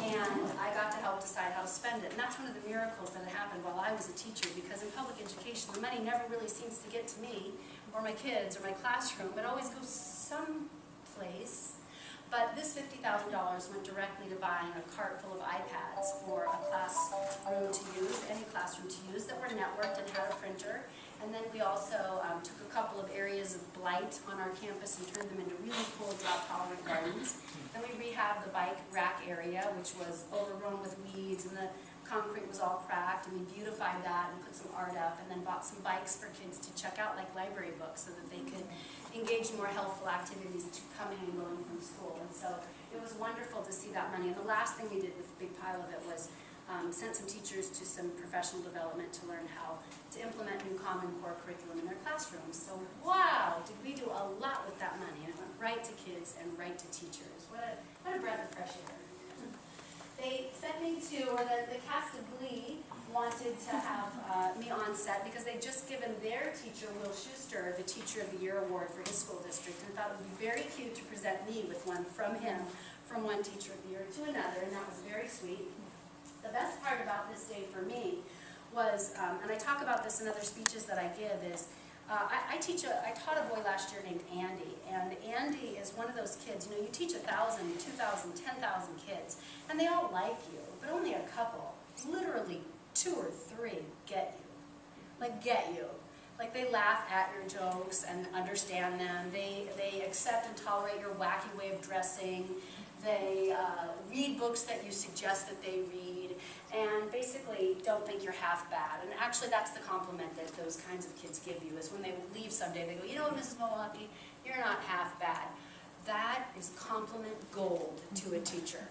And I got to help decide how to spend it. And that's one of the miracles that had happened while I was a teacher, because in public education, the money never really seems to get to me, or my kids, or my classroom. It always goes someplace. But this $50,000 went directly to buying a cart full of iPads for a classroom to use, any classroom to use, that were networked and had a printer. And then we also took a couple of areas of blight on our campus and turned them into really cool drought-tolerant gardens. Then we rehabbed the bike rack area, which was overgrown with weeds, and the concrete was all cracked, and we beautified that and put some art up, and then bought some bikes for kids to check out, like library books, so that they could engage in more healthful activities to coming and going from school. And so it was wonderful to see that money. And the last thing we did with a big pile of it was sent some teachers to some professional development to learn how to implement new Common Core curriculum in their classrooms. So wow, did we do a lot with that money. And it went right to kids and right to teachers. What a breath of fresh air. They sent me to, or the cast of Glee wanted to have me on set because they'd just given their teacher, Will Schuster, the Teacher of the Year award for his school district, and thought it would be very cute to present me with one from him, from one Teacher of the Year to another, and that was very sweet. The best part about this day for me was, and I talk about this in other speeches that I give, is I taught a boy last year named Andy, and Andy is one of those kids, you teach 1,000, 2,000, 10,000 kids, and they all like you, but only a couple, literally 2 or 3 get you. Like they laugh at your jokes and understand them. They accept and tolerate your wacky way of dressing. They read books that you suggest that they read, and basically don't think you're half bad. And actually that's the compliment that those kinds of kids give you, is when they leave someday, they go, you know what, Mrs. Mieliwocki, you're not half bad. That is compliment gold to a teacher.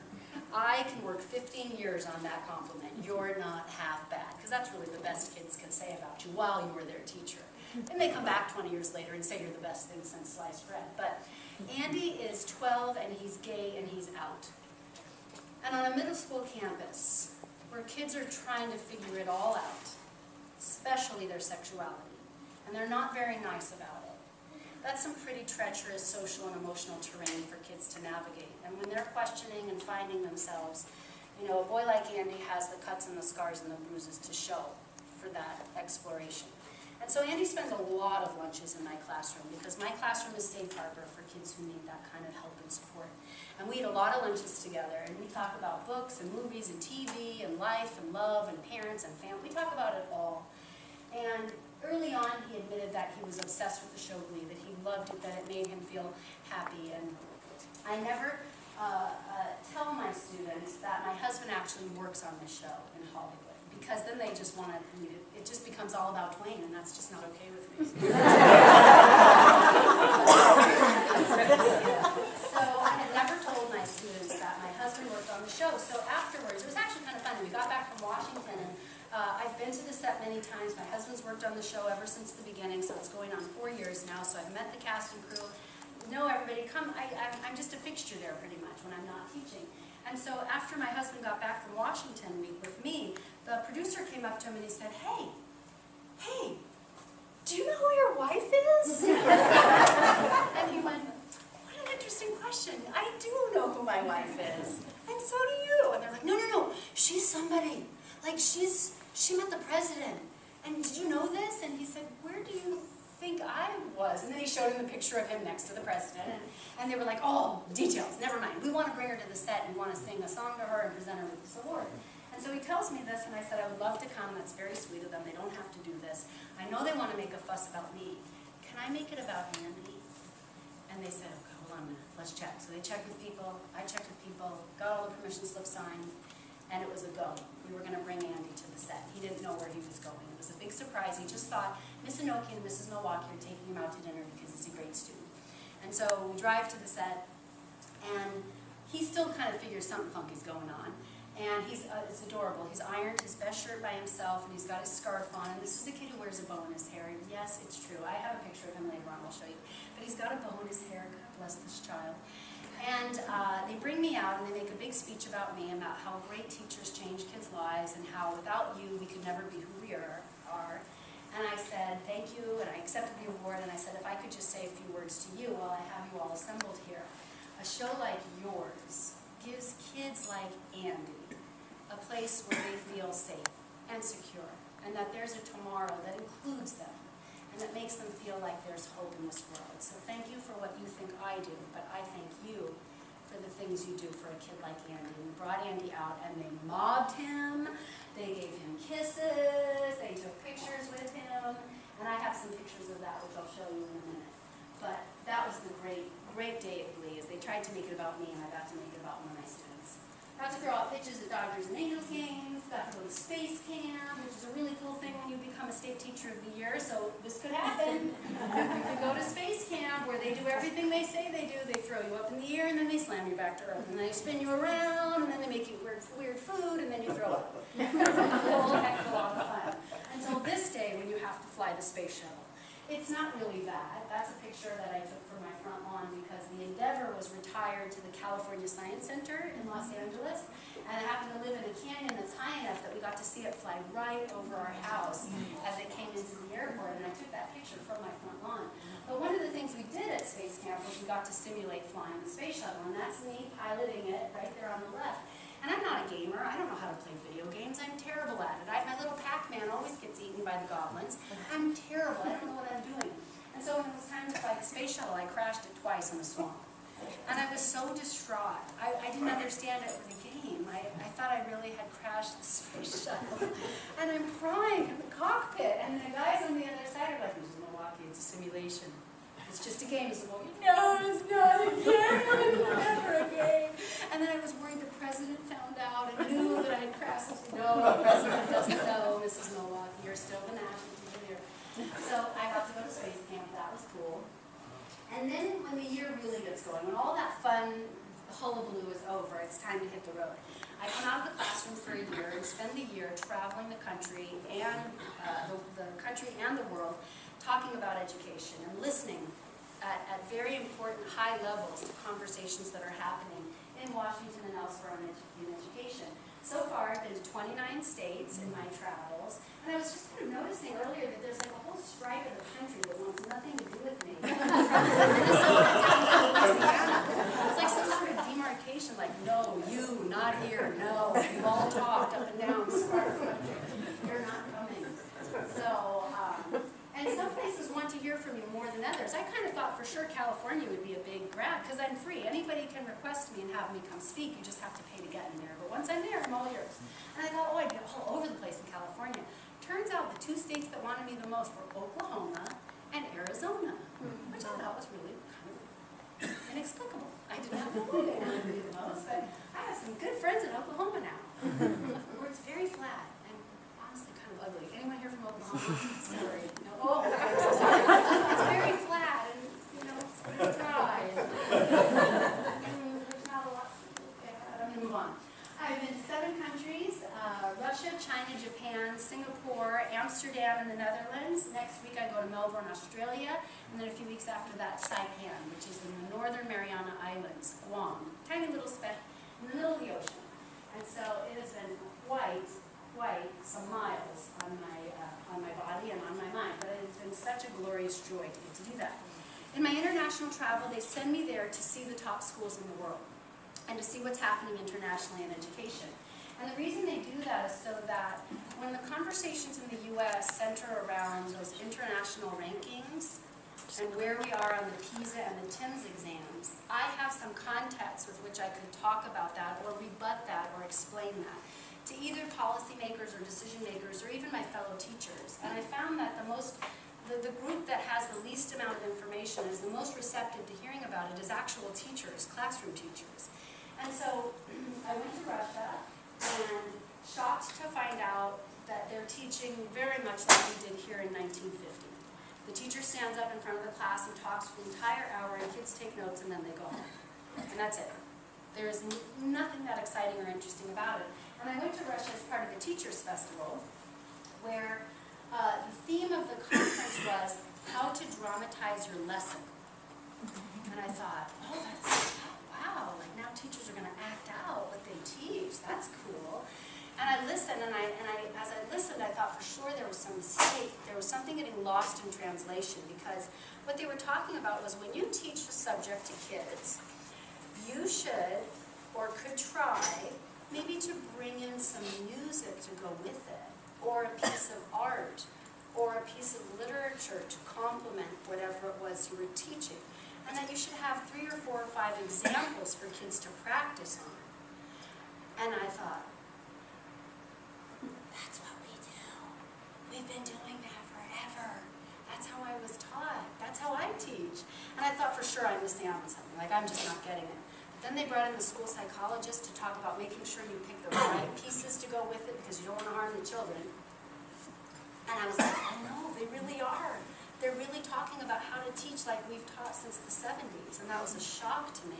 I can work 15 years on that compliment. You're not half bad. Because that's really the best kids can say about you while you were their teacher. They may come back 20 years later and say you're the best thing since sliced bread. But Andy is 12 and he's gay and he's out. And on a middle school campus where kids are trying to figure it all out, especially their sexuality, and they're not very nice about it, that's some pretty treacherous social and emotional terrain for kids to navigate. And when they're questioning and finding themselves, a boy like Andy has the cuts and the scars and the bruises to show for that exploration. And so Andy spends a lot of lunches in my classroom, because my classroom is safe harbor for kids who need that kind of help and support. And we eat a lot of lunches together, and we talk about books and movies and TV and life and love and parents and family. We talk about it all. And early on, he admitted that he was obsessed with the show Glee, that he loved it, that it made him feel happy. And I never tell my students that my husband actually works on the show in Hollywood, because then they just want to, it just becomes all about Twain, and that's just not okay with me. So I had never told my students that my husband worked on the show. So afterwards, it was actually kind of fun. We got back from Washington, and I've been to the set many times. My husband's worked on the show ever since the beginning, so it's going on 4 years now. So I've met the cast and crew. Know everybody, come. I'm just a fixture there pretty much when I'm not teaching. And so after my husband got back from Washington week with me, the producer came up to him and he said, hey, do you know who your wife is? And he went, what an interesting question. I do know who my wife is. And so do you. And they're like, no, she's somebody. Like she met the president. And did you know this? And he said, where do you think I was? And then he showed him the picture of him next to the president. And they were like, oh, details, never mind. We want to bring her to the set and we want to sing a song to her and present her with this award. And so he tells me this, and I said, I would love to come. That's very sweet of them. They don't have to do this. I know they want to make a fuss about me. Can I make it about Andy? And they said, okay, hold on a minute. Let's check. So they checked with people. I checked with people. Got all the permission slips signed. And it was a go. We were going to bring Andy to the set. He didn't know where he was going. It was a big surprise. He just thought Miss Inoki and Mrs. Mieliwocki are taking him out to dinner because he's a great student. And so we drive to the set, and he still kind of figures something funky's going on. And it's adorable. He's ironed his best shirt by himself, and he's got his scarf on. And this is a kid who wears a bow in his hair. And yes, it's true. I have a picture of him later on. I'll show you. But he's got a bow in his hair. God bless this child. And they bring me out, and they make a big speech about me, about how great teachers change kids' lives. lives and how without you we could never be who we are. And I said, thank you, and I accepted the award, and I said, if I could just say a few words to you while I have you all assembled here. A show like yours gives kids like Andy a place where they feel safe and secure, and that there's a tomorrow that includes them, and that makes them feel like there's hope in this world. So thank you for what you think I do, but I thank you for the things you do for a kid like Andy. And we brought Andy out, and they mobbed him, they gave him kisses, they took pictures with him, and I have some pictures of that, which I'll show you in a minute. But that was the great day at Glee, is they tried to make it about me, and I got to make it about one of my students. Got to throw out pitches at Dodgers and Angels games, got to go to space camp, which is a really cool thing when you become a state teacher of the year, so this could happen. You could go to space camp where they do everything they say they do. They throw you up in the air, and then they slam you back to earth, and then they spin you around, and then they make you weird food, and then you throw up. It's a whole heck of a lot of fun. Until this day when you have to fly the space shuttle. It's not really bad. That's a picture that I took for my front lawn because the Endeavor was retired to the California Science Center in Los Angeles, and I happened to live in a canyon that's high enough that we got to see it fly right over our house as it came into the airport, and I took that picture from my front lawn. But one of the things we did at Space Camp was we got to simulate flying the space shuttle, and that's me piloting it right there on the left. And I'm not a gamer. I don't know how to play video games. I'm terrible at it. My little Pac-Man always gets eaten by the goblins. I'm terrible. I don't know what I'm doing. And so when it was time to fly the space shuttle, I crashed it twice in a swamp. And I was so distraught. I didn't understand it was a game. I thought I really had crashed the space shuttle. And I'm crying in the cockpit. And the guys on the other side are like, this is Milwaukee. It's a simulation. It's just a game. It's like, no, it's not a game. It's never a game. And then I was worried the president found out and knew that I had crashed. No, the president doesn't know, Mrs. Milwaukee. You're still the national teacher. So I got to go to space camp. That was cool. And then when the year really gets going, when all that fun hullabaloo is over, it's time to hit the road. I come out of the classroom for a year and spend the year traveling the country and the world, talking about education and listening at very important high levels to conversations that are happening in Washington and elsewhere in education. So far, I've been to 29 states in my travels, and I was just kind of noticing earlier that there's like a whole stripe of the country that wants nothing to do with me. It's like some sort of demarcation, like, no, you, not here, no, we've all talked up and down this part of the country. You're not coming. So, and some places want to hear from you more than others. I kind of thought for sure California would be a big grab because I'm free. Anybody can request me and have me come speak. You just have to pay to get in there. But once I'm there, I'm all yours. And I thought, oh, I'd be all over the place in California. Turns out the two states that wanted me the most were Oklahoma and Arizona, which I thought was really kind of inexplicable. I did not know why they wanted me the most, but I have some good friends in Oklahoma now. Where it's very flat and honestly kind of ugly. Anyone here from Oklahoma? Sorry. No. Oh, I'm so sorry. It's very flat and, it's very dry. There's not a lot. Okay, I'm going to move on. I've been to 7 countries, Russia, China, Japan, Singapore, Amsterdam, and the Netherlands. Next week I go to Melbourne, Australia, and then a few weeks after that, Saipan, which is in the Northern Mariana Islands, Guam. Tiny little speck in the middle of the ocean. And so it has been quite some miles on my body and on my mind, but it has been such a glorious joy to get to do that. In my international travel, they send me there to see the top schools in the world and to see what's happening internationally in education. And the reason they do that is so that when the conversations in the U.S. center around those international rankings and where we are on the PISA and the TIMSS exams, I have some context with which I could talk about that or rebut that or explain that to either policymakers or decision makers or even my fellow teachers. And I found that the group that has the least amount of information is the most receptive to hearing about it is actual teachers, classroom teachers. And so I went to Russia and shocked to find out that they're teaching very much like we did here in 1950. The teacher stands up in front of the class and talks for the entire hour and kids take notes and then they go home. And that's it. There is nothing that exciting or interesting about it. And I went to Russia as part of a teachers festival where the theme of the conference was how to dramatize your lesson. And I thought, wow, like now teachers are going to act out what they teach. That's cool. And I listened listen, and as I listened, I thought for sure there was some mistake. There was something getting lost in translation, because what they were talking about was when you teach a subject to kids, you should or could try maybe to bring in some music to go with it, or a piece of art, or a piece of literature to complement whatever it was you were teaching. And that you should have 3 or 4 or 5 examples for kids to practice on. And I thought, that's what we do. We've been doing that forever. That's how I was taught. That's how I teach. And I thought for sure I missed out on something, like I'm just not getting it. But then they brought in the school psychologist to talk about making sure you pick the right pieces to go with it, because you don't want to harm the children. And I was like, oh no, they really are. They're really talking about how to teach like we've taught since the 70s, and that was a shock to me.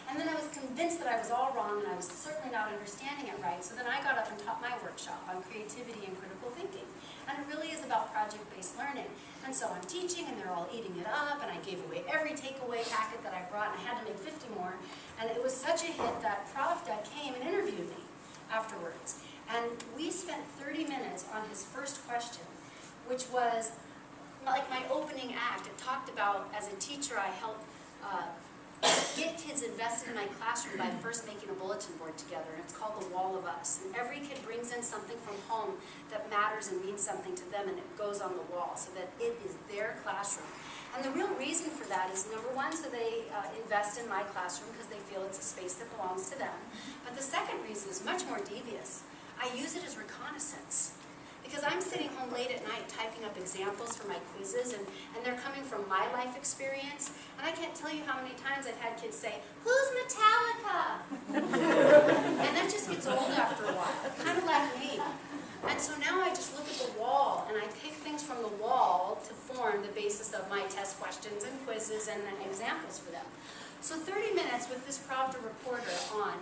And then I was convinced that I was all wrong, and I was certainly not understanding it right, so then I got up and taught my workshop on creativity and critical thinking. And it really is about project-based learning. And so I'm teaching, and they're all eating it up, and I gave away every takeaway packet that I brought, and I had to make 50 more. And it was such a hit that Prof. Dad came and interviewed me afterwards. And we spent 30 minutes on his first question, which was like my opening act. It talked about, as a teacher, I helped get kids invested in my classroom by first making a bulletin board together, and it's called The Wall of Us. And every kid brings in something from home that matters and means something to them, and it goes on the wall so that it is their classroom. And the real reason for that is, number one, so they invest in my classroom because they feel it's a space that belongs to them. But the second reason is much more devious. I use it as reconnaissance. Because I'm sitting home late at night typing up examples for my quizzes, and they're coming from my life experience, and I can't tell you how many times I've had kids say, "Who's Metallica?" And that just gets old after a while, kind of like me. And so now I just look at the wall, and I pick things from the wall to form the basis of my test questions and quizzes and examples for them. So 30 minutes with this Pravda reporter on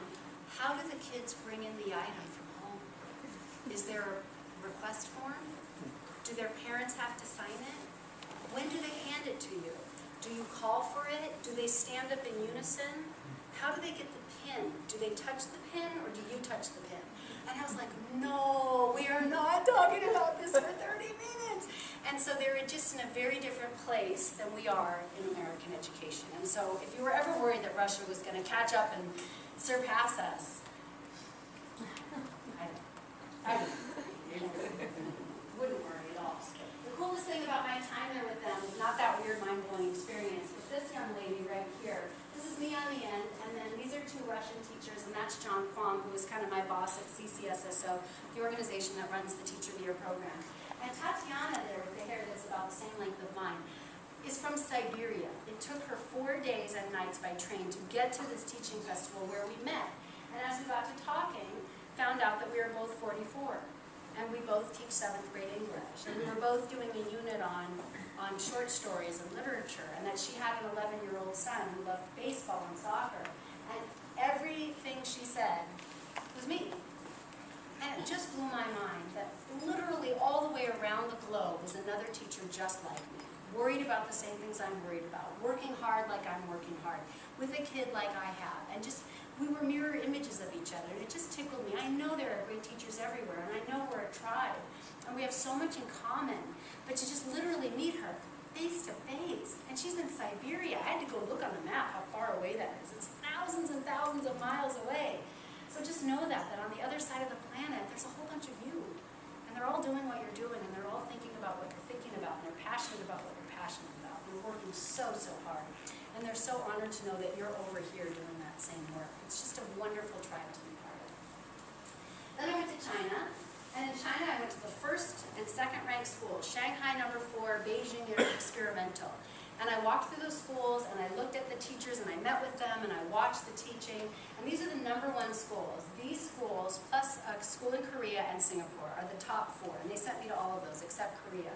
how do the kids bring in the item from home? Is there a request form? Do their parents have to sign it? When do they hand it to you? Do you call for it? Do they stand up in unison? How do they get the pin? Do they touch the pin, or do you touch the pin? And I was like, no, we are not talking about this for 30 minutes. And so they're just in a very different place than we are in American education. And so if you were ever worried that Russia was going to catch up and surpass us, I wouldn't worry at all. The coolest thing about my time there with them was not that weird, mind-blowing experience, but this young lady right here. This is me on the end, and then these are 2 Russian teachers, and that's John Kwong, who is kind of my boss at CCSSO, the organization that runs the Teacher of the Year program. And Tatiana there, with the hair that's about the same length of mine, is from Siberia. It took her 4 days and nights by train to get to this teaching festival where we met. And as we got to talking, found out that we were both 44. And we both teach 7th grade English. And we were both doing a unit on short stories and literature, and that she had an 11-year-old son who loved baseball and soccer. And everything she said was me. And it just blew my mind that literally all the way around the globe is another teacher just like me, worried about the same things I'm worried about, working hard like I'm working hard, with a kid like I have, and just we were mirror images of each other, and it just tickled me. I know there are great teachers everywhere, and I know we're a tribe, and we have so much in common, but to just literally meet her face to face, and she's in Siberia. I had to go look on the map how far away that is. It's thousands and thousands of miles away. So just know that on the other side of the planet, there's a whole bunch of you, and they're all doing what you're doing, and they're all thinking about what you're thinking about, and they're passionate about what you're passionate about. They're working so, so hard. And they're so honored to know that you're over here doing that same work. It's just a wonderful tribe to be part of. Then I went to China, and in China I went to the 1st and 2nd ranked schools, Shanghai number 4, Beijing Experimental. And I walked through those schools, and I looked at the teachers, and I met with them, and I watched the teaching. And these are the number 1 schools. These schools, plus a school in Korea and Singapore, are the top 4. And they sent me to all of those, except Korea.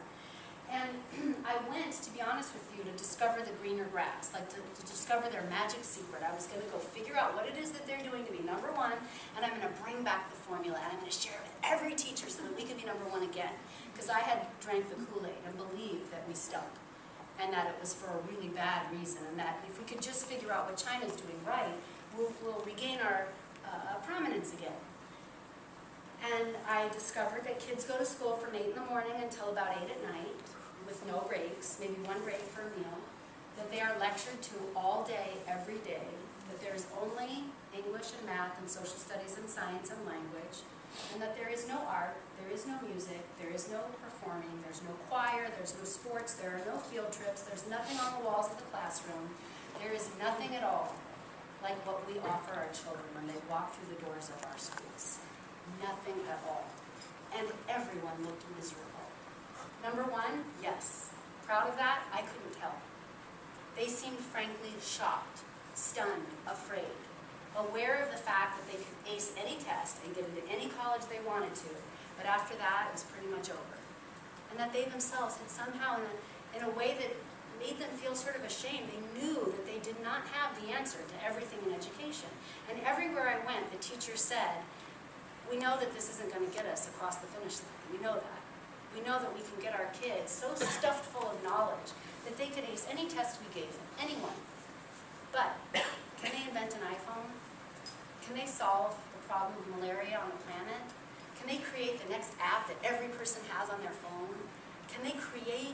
And I went, to be honest with you, to discover the greener grass, like to discover their magic secret. I was going to go figure out what it is that they're doing to be number 1, and I'm going to bring back the formula, and I'm going to share it with every teacher so that we can be number 1 again. Because I had drank the Kool-Aid and believed that we stunk, and that it was for a really bad reason, and that if we could just figure out what China's doing right, we'll regain our prominence again. And I I discovered that kids go to school from 8 in the morning until about 8 at night, with no breaks, maybe one break for a meal, that they are lectured to all day, every day, that there is only English and math and social studies and science and language, and that there is no art, there is no music, there is no performing, there's no choir, there's no sports, there are no field trips, there's nothing on the walls of the classroom, there is nothing at all like what we offer our children when they walk through the doors of our schools. Nothing at all. And everyone looked miserable. Number one, yes. Proud of that? I couldn't tell. They seemed frankly shocked, stunned, afraid, aware of the fact that they could ace any test and get into any college they wanted to, but after that it was pretty much over. And that they themselves had somehow, in a way that made them feel sort of ashamed, they knew that they did not have the answer to everything in education. And everywhere I went, the teacher said, we know that this isn't going to get us across the finish line. We know that. We know that we can get our kids so stuffed full of knowledge that they could ace any test we gave them, anyone. But can they invent an iPhone? Can they solve the problem of malaria on the planet? Can they create the next app that every person has on their phone? Can they create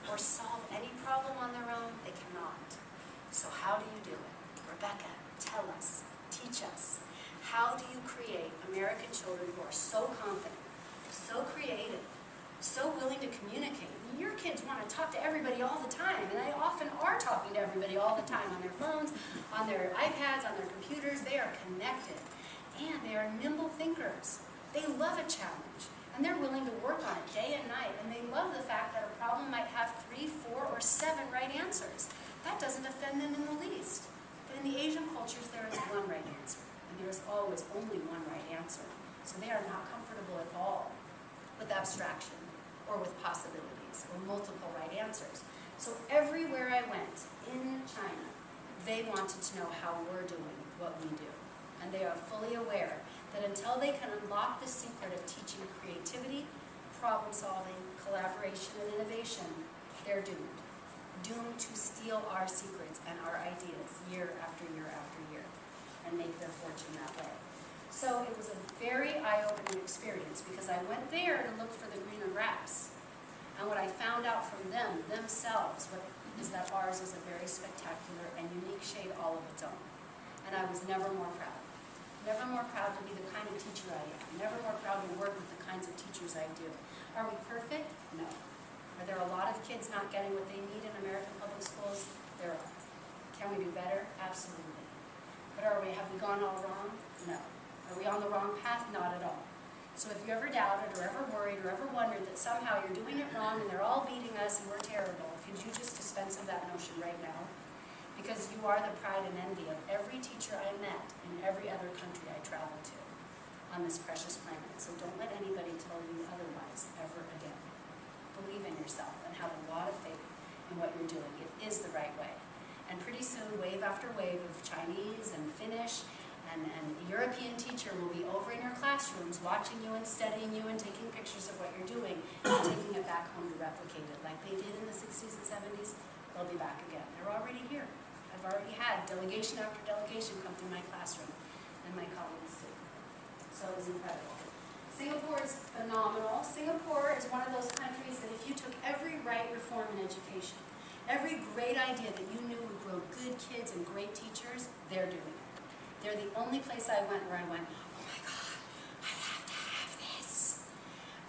or solve any problem on their own? They cannot. So how do you do it? Rebecca, tell us, teach us. How do you create American children who are so confident, so creative, so willing to communicate? Your kids want to talk to everybody all the time, and they often are talking to everybody all the time on their phones, on their iPads, on their computers. They are connected, and they are nimble thinkers. They love a challenge, and they're willing to work on it day and night, and they love the fact that a problem might have 3, 4, or 7 right answers. That doesn't offend them in the least. But in the Asian cultures, there is one right answer, and there is always only one right answer. So they are not comfortable at all with abstraction, or with possibilities, or multiple right answers. So everywhere I went in China, they wanted to know how we're doing what we do. And they are fully aware that until they can unlock the secret of teaching creativity, problem solving, collaboration, and innovation, they're doomed. Doomed to steal our secrets and our ideas year after year after year and make their fortune that way. So it was a very eye-opening experience because I went there to look for the greener grass. And what I found out from them, themselves, is that ours is a very spectacular and unique shade all of its own. And I was never more proud. Never more proud to be the kind of teacher I am. Never more proud to work with the kinds of teachers I do. Are we perfect? No. Are there a lot of kids not getting what they need in American public schools? There are. Can we do better? Absolutely. But have we gone all wrong? No. Are we on the wrong path? Not at all. So if you ever doubted or ever worried or ever wondered that somehow you're doing it wrong and they're all beating us and we're terrible, could you just dispense of that notion right now? Because you are the pride and envy of every teacher I met in every other country I traveled to on this precious planet. So don't let anybody tell you otherwise ever again. Believe in yourself and have a lot of faith in what you're doing. It is the right way. And pretty soon, wave after wave of Chinese and Finnish and European teacher will be over in your classrooms watching you and studying you and taking pictures of what you're doing and taking it back home to replicate it like they did in the 60s and 70s. They'll be back again. They're already here. I've already had delegation after delegation come through my classroom, and my colleagues too. So it was incredible. Singapore is phenomenal. Singapore is one of those countries that if you took every right reform in education, every great idea that you knew would grow good kids and great teachers, they're doing it. They're the only place I went where I went, oh my God, I have to have this.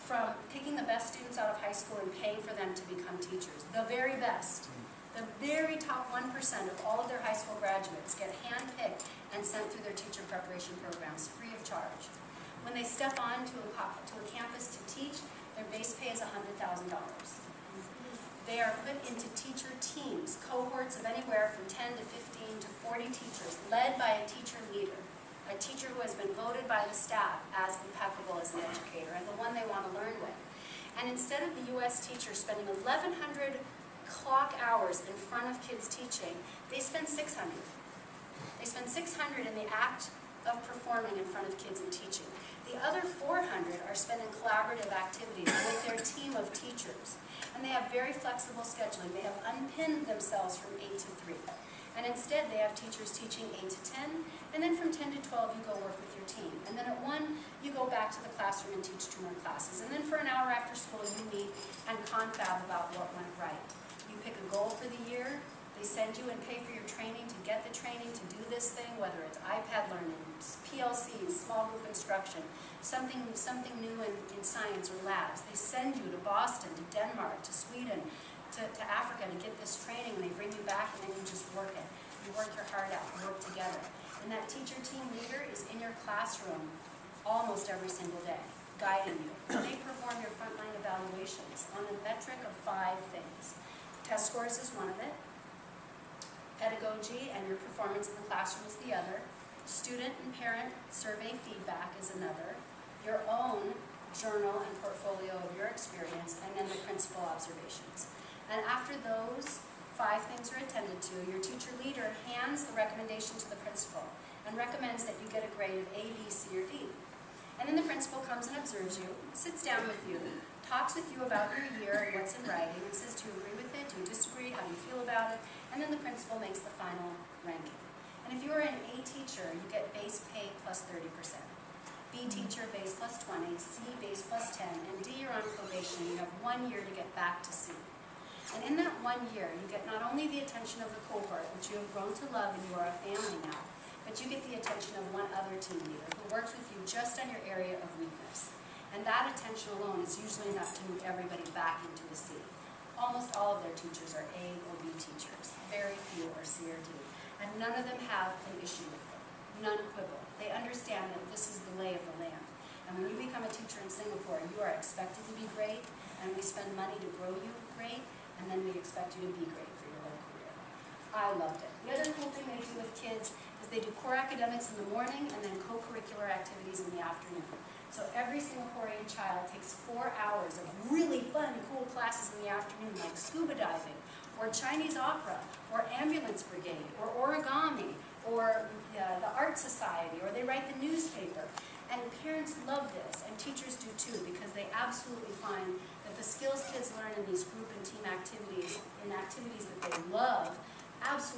From picking the best students out of high school and paying for them to become teachers, the very best. The very top 1% of all of their high school graduates get handpicked and sent through their teacher preparation programs free of charge. When they step on to a campus to teach, their base pay is $100,000. They are put into teacher teams, cohorts of anywhere from 10 to 15 to 40 teachers, led by a teacher leader, a teacher who has been voted by the staff as impeccable as an educator and the one they want to learn with. And instead of the U.S. teacher spending 1,100 clock hours in front of kids teaching, they spend 600. They spend 600 in the act of performing in front of kids and teaching. The other 400 are spending collaborative activities with their team of teachers. And they have very flexible scheduling. They have unpinned themselves from 8 to 3. And instead, they have teachers teaching 8 to 10, and then from 10 to 12, you go work with your team. And then at 1, you go back to the classroom and teach 2 more classes. And then for an hour after school, you meet and confab about what went right. You pick a goal for the year. They send you and pay for your training to get the training to do this thing, whether it's iPad learning, PLCs, small group instruction, something new in science or labs. They send you to Boston, to Denmark, to Sweden, to Africa to get this training, and they bring you back, and then you just work it. You work your heart out, you work together. And that teacher team leader is in your classroom almost every single day, guiding you. And they perform your frontline evaluations on a metric of 5 things. Test scores is one of it. Pedagogy and your performance in the classroom is the other. Student and parent survey feedback is another. Your own journal and portfolio of your experience, and then the principal observations. And after those 5 things are attended to, your teacher leader hands the recommendation to the principal and recommends that you get a grade of A, B, C, or D. And then the principal comes and observes you, sits down with you, talks with you about your year and what's in writing, and says, do you agree with it? Do you disagree? How do you feel about it? And then the principal makes the final ranking. And if you're an A teacher, you get base pay plus 30%. B teacher, base plus 20, C, base plus 10, and D, you're on probation. You have 1 year to get back to C. And in that 1 year, you get not only the attention of the cohort, which you have grown to love and you are a family now, but you get the attention of one other team leader who works with you just on your area of weakness. And that attention alone is usually enough to move everybody back into a C. Almost all of their teachers are A or B teachers. Very few are C or D. And none of them have an issue with it. None quibble. They understand that this is the lay of the land. And when you become a teacher in Singapore, you are expected to be great, and we spend money to grow you great, and then we expect you to be great for your whole career. I loved it. The other cool thing they do with kids is they do core academics in the morning and then co-curricular activities in the afternoon. So every Singaporean child takes 4 hours of really fun, cool classes in the afternoon, like scuba diving, or Chinese opera, or ambulance brigade, or origami, or the art society, or they write the newspaper. And parents love this, and teachers do too, because they absolutely find that the skills kids learn in these group and team activities, in activities that they love, absolutely